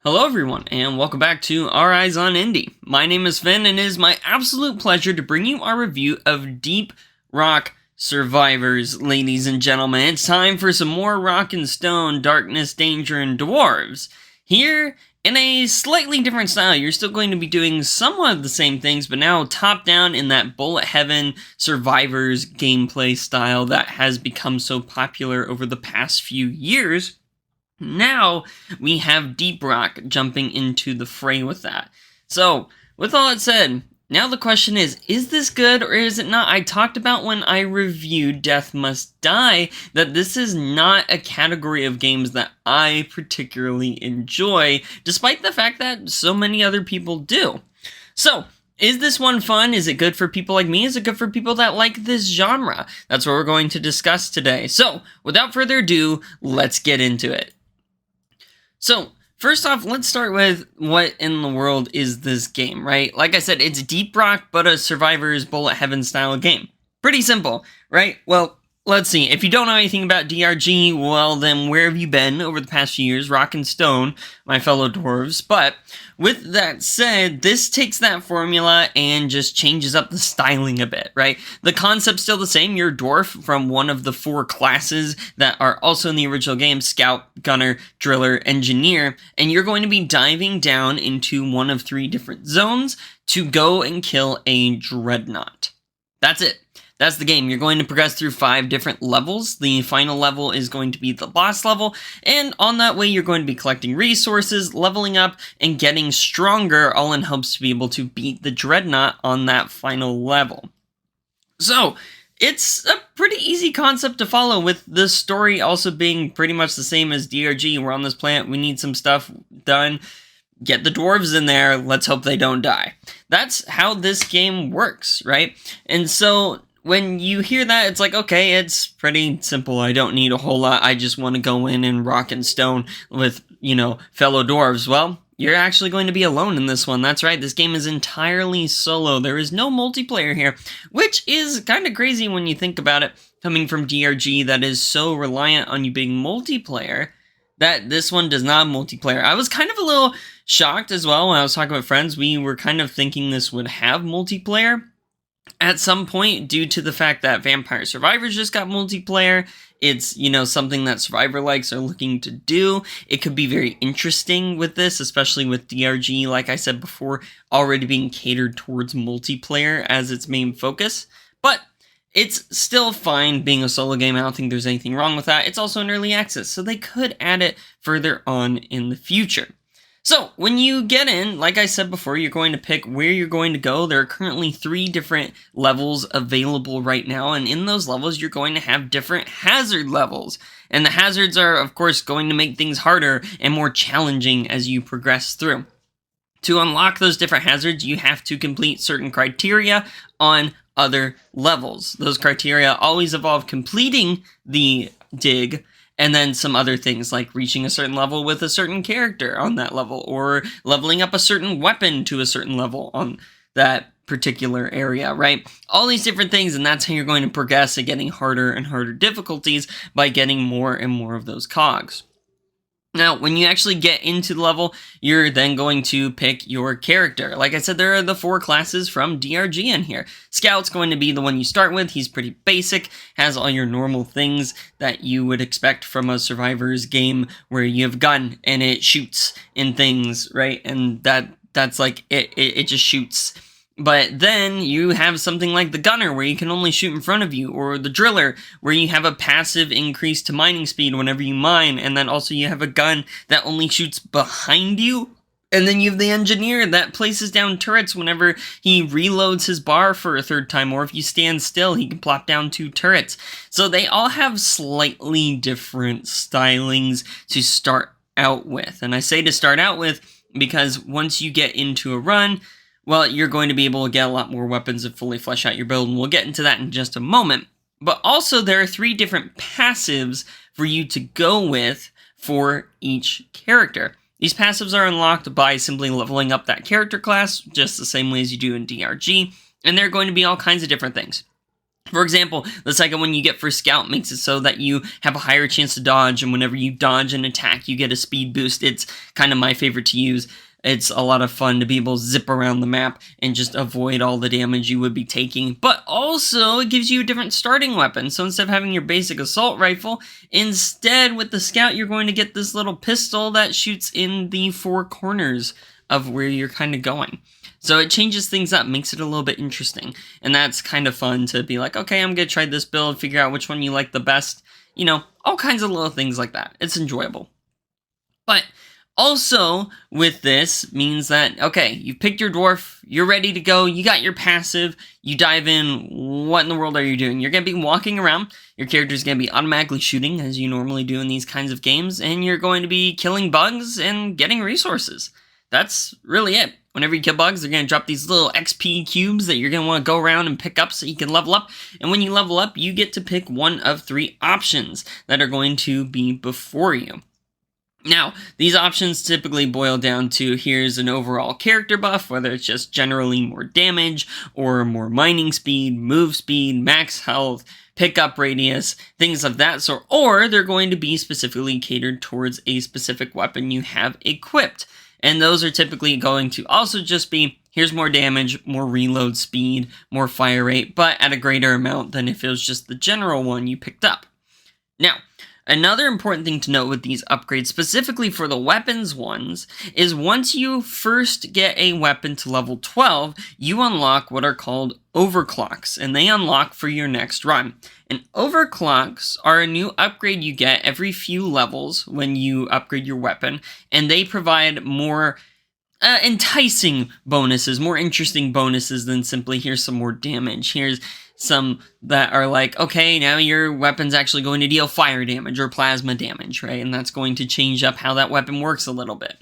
Hello everyone, and welcome back to Our Eyes on Indie. My name is Finn, and it is my absolute pleasure to bring you our review of Deep Rock Survivors, ladies and gentlemen. It's time for some more rock and stone, darkness, danger, and dwarves. Here, in a slightly different style, you're still going to be doing somewhat of the same things, but now top-down in that Bullet Heaven Survivors gameplay style that has become so popular over the past few years. Now, we have Deep Rock jumping into the fray with that. So, with all that said, now the question is this good or is it not? I talked about when I reviewed Death Must Die that this is not a category of games that I particularly enjoy, despite the fact that so many other people do. So, is this one fun? Is it good for people like me? Is it good for people that like this genre? That's what we're going to discuss today. So, without further ado, let's get into it. So, first off, let's start with what in the world is this game, right? Like I said, it's Deep Rock, but a Survivors Bullet Heaven style game. Pretty simple, right? Well, let's see. If you don't know anything about DRG, well, then where have you been over the past few years? Rock and Stone, my fellow dwarves. But with that said, this takes that formula and just changes up the styling a bit, right? The concept's still the same. You're a dwarf from one of the 4 classes that are also in the original game: Scout, Gunner, Driller, Engineer. And you're going to be diving down into one of 3 different zones to go and kill a dreadnought. That's it. That's the game. You're going to progress through 5 different levels. The final level is going to be the boss level, and on that way you're going to be collecting resources, leveling up, and getting stronger, all in hopes to be able to beat the dreadnought on that final level. So, it's a pretty easy concept to follow, with the story also being pretty much the same as DRG. We're on this planet, we need some stuff done. Get the dwarves in there, let's hope they don't die. That's how this game works, right? And so, when you hear that, it's like, okay, it's pretty simple. I don't need a whole lot. I just want to go in and rock and stone with, fellow dwarves. Well, you're actually going to be alone in this one. That's right. This game is entirely solo. There is no multiplayer here, which is kind of crazy when you think about it, coming from DRG that is so reliant on you being multiplayer, that this one does not have multiplayer. I was kind of a little shocked as well when I was talking with friends. We were kind of thinking this would have multiplayer at some point, due to the fact that Vampire Survivors just got multiplayer. It's, something that Survivor likes are looking to do. It could be very interesting with this, especially with DRG, like I said before, already being catered towards multiplayer as its main focus. But it's still fine being a solo game. I don't think there's anything wrong with that. It's also in early access, so they could add it further on in the future. So, when you get in, like I said before, you're going to pick where you're going to go. There are currently 3 different levels available right now, and in those levels, you're going to have different hazard levels. And the hazards are, of course, going to make things harder and more challenging as you progress through. To unlock those different hazards, you have to complete certain criteria on other levels. Those criteria always involve completing the dig, and then some other things like reaching a certain level with a certain character on that level, or leveling up a certain weapon to a certain level on that particular area, right? All these different things, and that's how you're going to progress at getting harder and harder difficulties by getting more and more of those cogs. Now, when you actually get into the level, you're then going to pick your character. Like I said, there are the 4 classes from DRG in here. Scout's going to be the one you start with. He's pretty basic, has all your normal things that you would expect from a Survivors game where you have a gun and it shoots in things, right? And that's like, it just shoots. But then you have something like the Gunner, where you can only shoot in front of you, or the Driller, where you have a passive increase to mining speed whenever you mine, and then also you have a gun that only shoots behind you. And then you have the Engineer that places down turrets whenever he reloads his bar for a 3rd time, or if you stand still, he can plop down 2 turrets. So they all have slightly different stylings to start out with. And I say to start out with because once you get into a run, well, you're going to be able to get a lot more weapons and fully flesh out your build, and we'll get into that in just a moment. But also, there are 3 different passives for you to go with for each character. These passives are unlocked by simply leveling up that character class, just the same way as you do in DRG, and they're going to be all kinds of different things. For example, the second one you get for Scout makes it so that you have a higher chance to dodge, and whenever you dodge an attack, you get a speed boost. It's kind of my favorite to use. It's a lot of fun to be able to zip around the map and just avoid all the damage you would be taking. But also, it gives you a different starting weapon. So instead of having your basic assault rifle, instead with the Scout, you're going to get this little pistol that shoots in the four corners of where you're kind of going. So it changes things up, makes it a little bit interesting. And that's kind of fun to be like, okay, I'm going to try this build, figure out which one you like the best. You know, all kinds of little things like that. It's enjoyable. But also with this means that, okay, you've picked your dwarf, you're ready to go, you got your passive, you dive in, what in the world are you doing? You're going to be walking around, your character's going to be automatically shooting, as you normally do in these kinds of games, and you're going to be killing bugs and getting resources. That's really it. Whenever you kill bugs, they're going to drop these little XP cubes that you're going to want to go around and pick up so you can level up. And when you level up, you get to pick one of 3 options that are going to be before you. Now, these options typically boil down to here's an overall character buff, whether it's just generally more damage or more mining speed, move speed, max health, pickup radius, things of that sort, or they're going to be specifically catered towards a specific weapon you have equipped. And those are typically going to also just be, here's more damage, more reload speed, more fire rate, but at a greater amount than if it was just the general one you picked up. Now, another important thing to note with these upgrades, specifically for the weapons ones, is once you first get a weapon to level 12, you unlock what are called overclocks, and they unlock for your next run. And overclocks are a new upgrade you get every few levels when you upgrade your weapon, and they provide more enticing bonuses, more interesting bonuses than simply here's some more damage. Here's some that are like, okay, now your weapon's actually going to deal fire damage or plasma damage, right? And that's going to change up how that weapon works a little bit.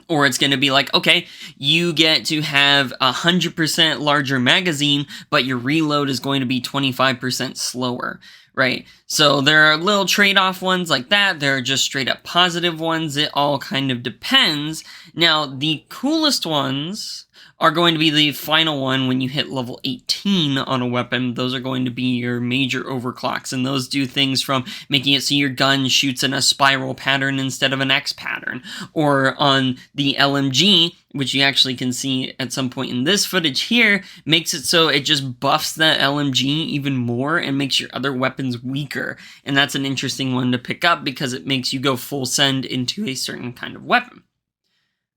Or it's going to be like, okay, you get to have 100% larger magazine, but your reload is going to be 25% slower, right? So there are little trade-off ones like that. There are just straight-up positive ones. It all kind of depends. Now, the coolest ones are going to be the final one when you hit level 18 on a weapon. Those are going to be your major overclocks, and those do things from making it so your gun shoots in a spiral pattern instead of an X pattern, or on the LMG, which you actually can see at some point in this footage here, makes it so it just buffs that LMG even more and makes your other weapons weaker. And that's an interesting one to pick up because it makes you go full send into a certain kind of weapon.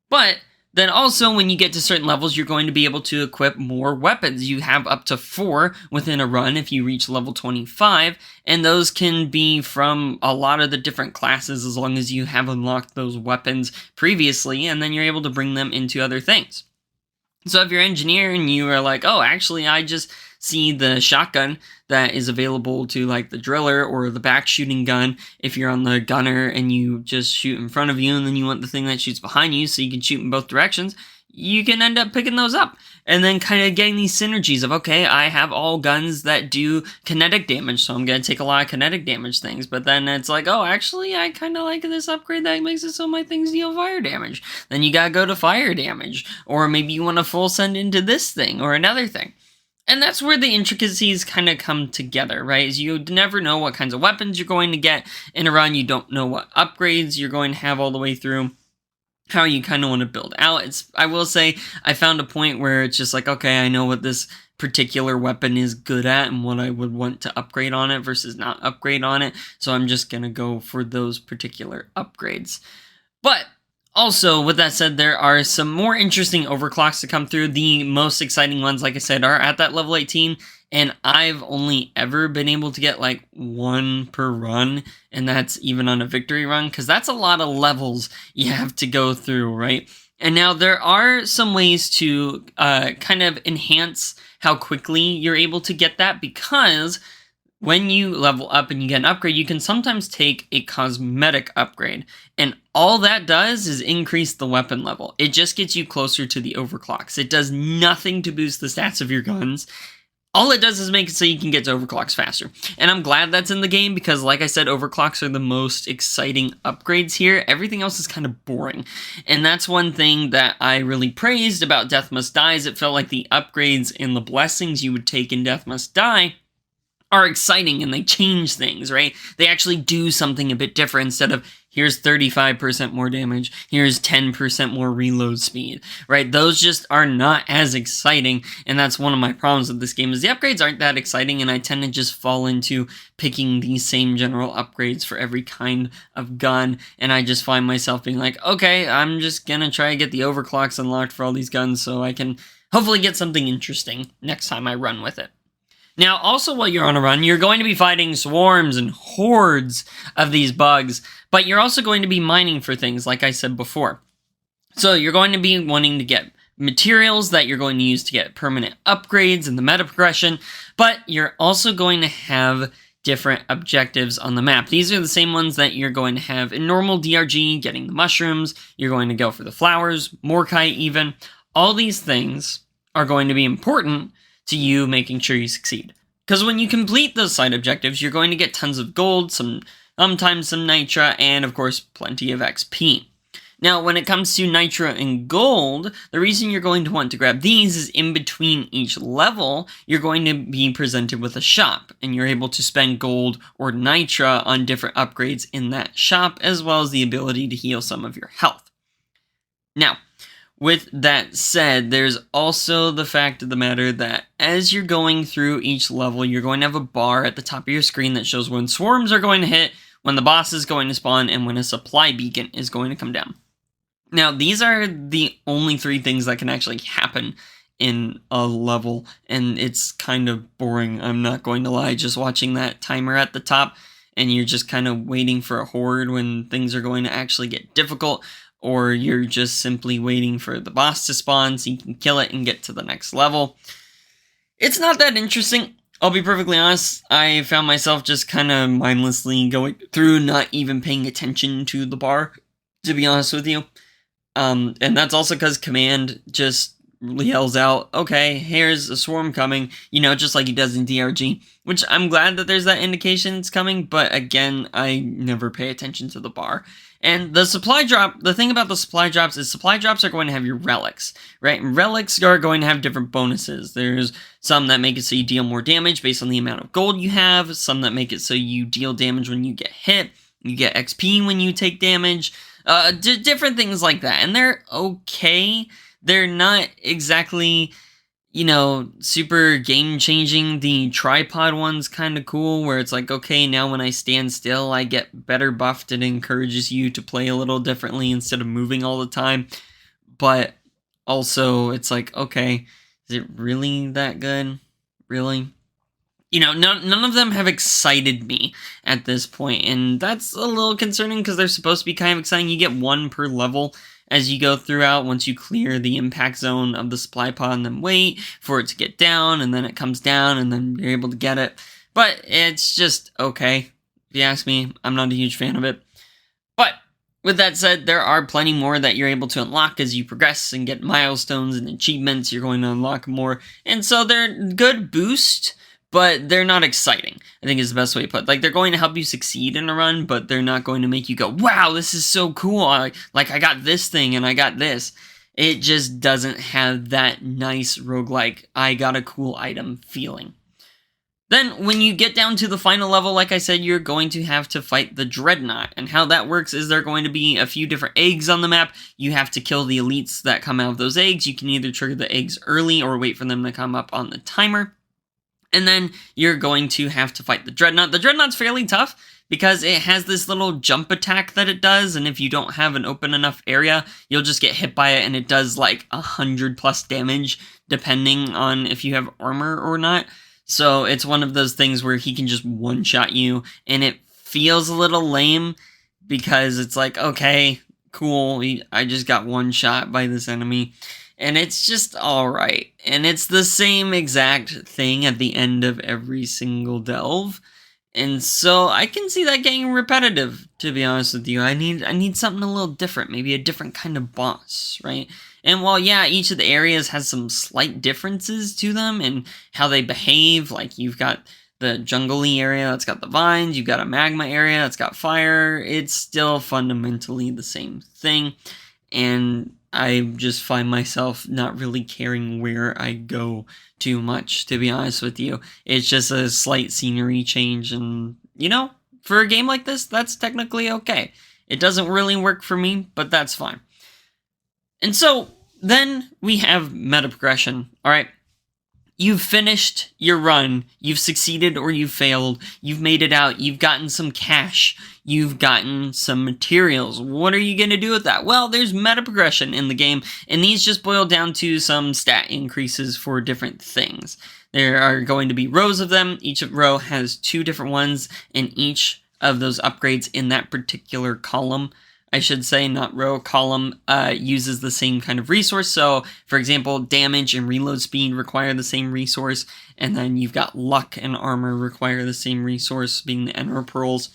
But then also, when you get to certain levels, you're going to be able to equip more weapons. You have up to 4 within a run if you reach level 25, and those can be from a lot of the different classes as long as you have unlocked those weapons previously, and then you're able to bring them into other things. So if you're an engineer and you are like, oh, actually, I just see the shotgun that is available to like the driller or the back shooting gun if you're on the gunner and you just shoot in front of you and then you want the thing that shoots behind you so you can shoot in both directions, you can end up picking those up and then kind of getting these synergies of, okay, I have all guns that do kinetic damage, so I'm going to take a lot of kinetic damage things, but then it's like, oh, actually, I kind of like this upgrade that makes it so my things deal fire damage. Then you got to go to fire damage, or maybe you want to full send into this thing or another thing. And that's where the intricacies kind of come together, right? Is you never know what kinds of weapons you're going to get in a run. You don't know what upgrades you're going to have all the way through, how you kind of want to build out. I will say, I found a point where it's just like, okay, I know what this particular weapon is good at and what I would want to upgrade on it versus not upgrade on it. So I'm just going to go for those particular upgrades. But also, with that said, there are some more interesting overclocks to come through. The most exciting ones, like I said, are at that level 18, and I've only ever been able to get like 1 per run, and that's even on a victory run, because that's a lot of levels you have to go through, right? And now there are some ways to kind of enhance how quickly you're able to get that, because when you level up and you get an upgrade, you can sometimes take a cosmetic upgrade, and all that does is increase the weapon level. It just gets you closer to the overclocks. It does nothing to boost the stats of your guns. All it does is make it so you can get to overclocks faster. And I'm glad that's in the game because, like I said, overclocks are the most exciting upgrades here. Everything else is kind of boring. And that's one thing that I really praised about Death Must Die, is it felt like the upgrades and the blessings you would take in Death Must Die are exciting and they change things, right? They actually do something a bit different instead of here's 35% more damage, here's 10% more reload speed, right? Those just are not as exciting, and that's one of my problems with this game is the upgrades aren't that exciting, and I tend to just fall into picking the same general upgrades for every kind of gun, and I just find myself being like, okay, I'm just gonna try to get the overclocks unlocked for all these guns so I can hopefully get something interesting next time I run with it. Now, also while you're on a run, you're going to be fighting swarms and hordes of these bugs, but you're also going to be mining for things, like I said before. So you're going to be wanting to get materials that you're going to use to get permanent upgrades in the meta progression, but you're also going to have different objectives on the map. These are the same ones that you're going to have in normal DRG, getting the mushrooms, you're going to go for the flowers, Morkai even. All these things are going to be important to you making sure you succeed. Because when you complete those side objectives, you're going to get tons of gold, sometimes some nitra, and of course, plenty of XP. Now, when it comes to nitra and gold, the reason you're going to want to grab these is in between each level, you're going to be presented with a shop, and you're able to spend gold or nitra on different upgrades in that shop, as well as the ability to heal some of your health. Now, with that said, there's also the fact of the matter that as you're going through each level, you're going to have a bar at the top of your screen that shows when swarms are going to hit, when the boss is going to spawn, and when a supply beacon is going to come down. Now, these are the only 3 things that can actually happen in a level, and it's kind of boring, I'm not going to lie, just watching that timer at the top, and you're just kind of waiting for a horde when things are going to actually get difficult, or you're just simply waiting for the boss to spawn so you can kill it and get to the next level. It's not that interesting. I'll be perfectly honest, I found myself just kind of mindlessly going through, not even paying attention to the bar, to be honest with you. And that's also because Command just yells out, okay, here's a swarm coming, you know, just like he does in DRG, which I'm glad that there's that indication it's coming, but again, I never pay attention to the bar. And the supply drop, the thing about the supply drops is supply drops are going to have your relics, right? And relics are going to have different bonuses. There's some that make it so you deal more damage based on the amount of gold you have, some that make it so you deal damage when you get hit, you get XP when you take damage, different things like that. And they're okay. They're not exactly, you know, super game-changing. The tripod one's kind of cool, where it's like, okay, now when I stand still, I get better buffed. It encourages you to play a little differently instead of moving all the time. But also, it's like, okay, is it really that good? Really? You know, none of them have excited me at this point, and that's a little concerning because they're supposed to be kind of exciting. You get 1 per level as you go throughout once you clear the impact zone of the supply pod and then wait for it to get down, and then it comes down, and then you're able to get it. But it's just okay. If you ask me, I'm not a huge fan of it. But with that said, there are plenty more that you're able to unlock as you progress and get milestones and achievements. You're going to unlock more, and so they're good boost, but they're not exciting, I think is the best way to put it. Like, they're going to help you succeed in a run, but they're not going to make you go, wow, this is so cool. I got this thing and I got this. It just doesn't have that nice roguelike, I got a cool item feeling. Then, when you get down to the final level, like I said, you're going to have to fight the Dreadnought. And how that works is there are going to be a few different eggs on the map. You have to kill the elites that come out of those eggs. You can either trigger the eggs early or wait for them to come up on the timer. And then you're going to have to fight the Dreadnought. The Dreadnought's fairly tough because it has this little jump attack that it does, and if you don't have an open enough area, you'll just get hit by it, and it does like 100+ damage, depending on if you have armor or not. So it's one of those things where he can just one-shot you, and it feels a little lame because it's like, okay, cool, I just got one shot by this enemy. And it's just alright. And it's the same exact thing at the end of every single delve. And so I can see that getting repetitive, to be honest with you. I need something a little different, maybe a different kind of boss, right? And while, yeah, each of the areas has some slight differences to them and how they behave, like you've got the jungle-y area that's got the vines, you've got a magma area that's got fire, it's still fundamentally the same thing. And I just find myself not really caring where I go too much, to be honest with you. It's just a slight scenery change, and, for a game like this, that's technically okay. It doesn't really work for me, but that's fine. And so, then we have meta progression, alright? You've finished your run, you've succeeded or you've failed, you've made it out, you've gotten some cash, you've gotten some materials. What are you going to do with that? Well, there's meta progression in the game, and these just boil down to some stat increases for different things. There are going to be rows of them. Each row has 2 different ones, and each of those upgrades in that particular column, I should say, not row, column, uses the same kind of resource. So, for example, damage and reload speed require the same resource, and then you've got luck and armor require the same resource, being the Ender Pearls.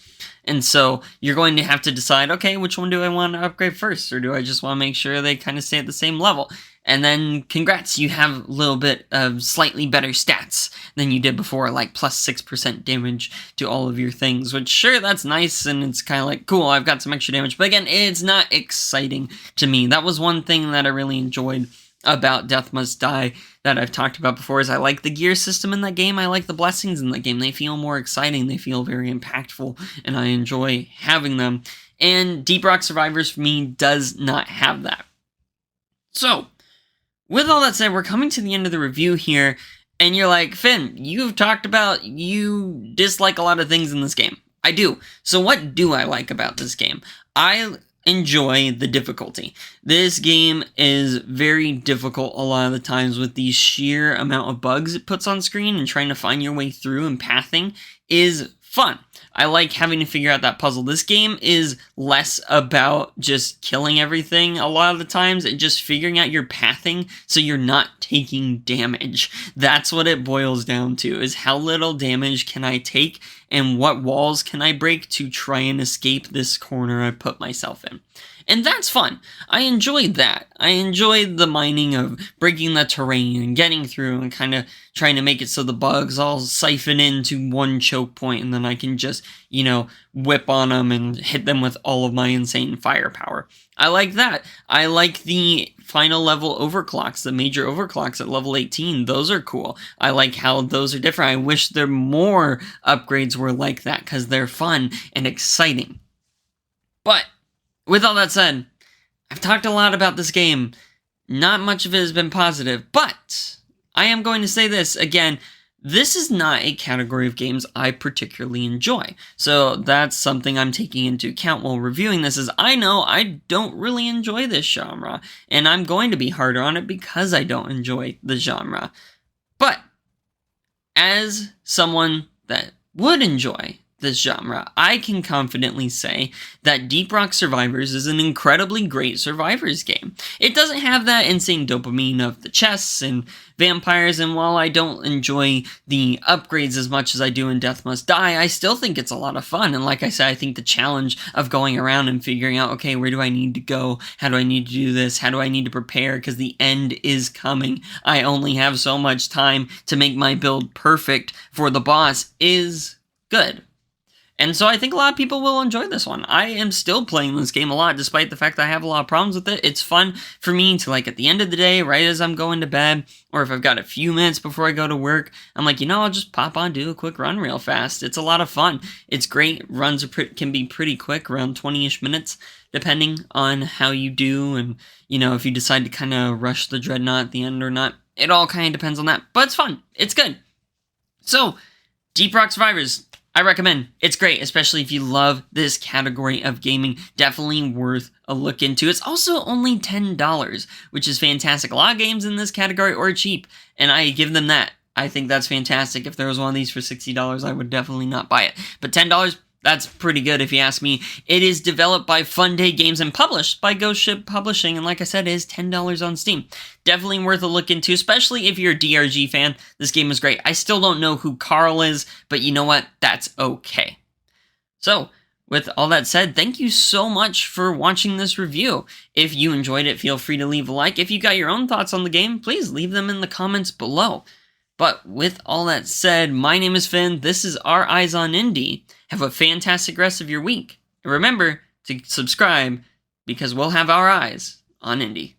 And so, you're going to have to decide, okay, which one do I want to upgrade first, or do I just want to make sure they kind of stay at the same level? And then, congrats, you have a little bit of slightly better stats than you did before, like plus 6% damage to all of your things, which, sure, that's nice, and it's kind of like, cool, I've got some extra damage, but again, it's not exciting to me. That was one thing that I really enjoyed about Death Must Die that I've talked about before, is I like the gear system in that game, I like the blessings in that game. They feel more exciting, they feel very impactful, and I enjoy having them. And Deep Rock Survivors, for me, does not have that. So, with all that said, we're coming to the end of the review here, and you're like, Finn, you've talked about you dislike a lot of things in this game. I do. So what do I like about this game? I enjoy the difficulty. This game is very difficult a lot of the times with the sheer amount of bugs it puts on screen, and trying to find your way through and pathing is fun. I like having to figure out that puzzle. This game is less about just killing everything a lot of the times and just figuring out your pathing so you're not taking damage. That's what it boils down to, is how little damage can I take and what walls can I break to try and escape this corner I put myself in. And that's fun. I enjoyed that. I enjoyed the mining of breaking the terrain and getting through and kind of trying to make it so the bugs all siphon into one choke point, and then I can just, whip on them and hit them with all of my insane firepower. I like that. I like the final level overclocks, the major overclocks at level 18. Those are cool. I like how those are different. I wish there more upgrades were like that, because they're fun and exciting. But with all that said, I've talked a lot about this game. Not much of it has been positive, but I am going to say this again. This is not a category of games I particularly enjoy. So that's something I'm taking into account while reviewing this, is I know I don't really enjoy this genre, and I'm going to be harder on it because I don't enjoy the genre. But as someone that would enjoy this genre, I can confidently say that Deep Rock Survivors is an incredibly great Survivors game. It doesn't have that insane dopamine of the chests and vampires, and while I don't enjoy the upgrades as much as I do in Death Must Die, I still think it's a lot of fun. And like I said, I think the challenge of going around and figuring out, okay, where do I need to go? How do I need to do this? How do I need to prepare? Because the end is coming. I only have so much time to make my build perfect for the boss is good. And so I think a lot of people will enjoy this one. I am still playing this game a lot, despite the fact that I have a lot of problems with it. It's fun for me to, at the end of the day, right as I'm going to bed, or if I've got a few minutes before I go to work, I'm like, I'll just pop on, do a quick run real fast. It's a lot of fun. It's great. Runs can be pretty quick, around 20-ish minutes, depending on how you do, and, if you decide to kind of rush the Dreadnought at the end or not. It all kind of depends on that, but it's fun. It's good. So, Deep Rock Survivors, I recommend. It's great, especially if you love this category of gaming. Definitely worth a look into. It's also only $10, which is fantastic. A lot of games in this category are cheap, and I give them that. I think that's fantastic. If there was one of these for $60, I would definitely not buy it. But $10, that's pretty good if you ask me. It is developed by Fun Day Games and published by Ghost Ship Publishing, and like I said, it is $10 on Steam. Definitely worth a look into, especially if you're a DRG fan. This game is great. I still don't know who Carl is, but you know what? That's okay. So, with all that said, thank you so much for watching this review. If you enjoyed it, feel free to leave a like. If you got your own thoughts on the game, please leave them in the comments below. But with all that said, my name is Finn. This is Our Eyes on Indie. Have a fantastic rest of your week. And remember to subscribe, because we'll have our eyes on Indie.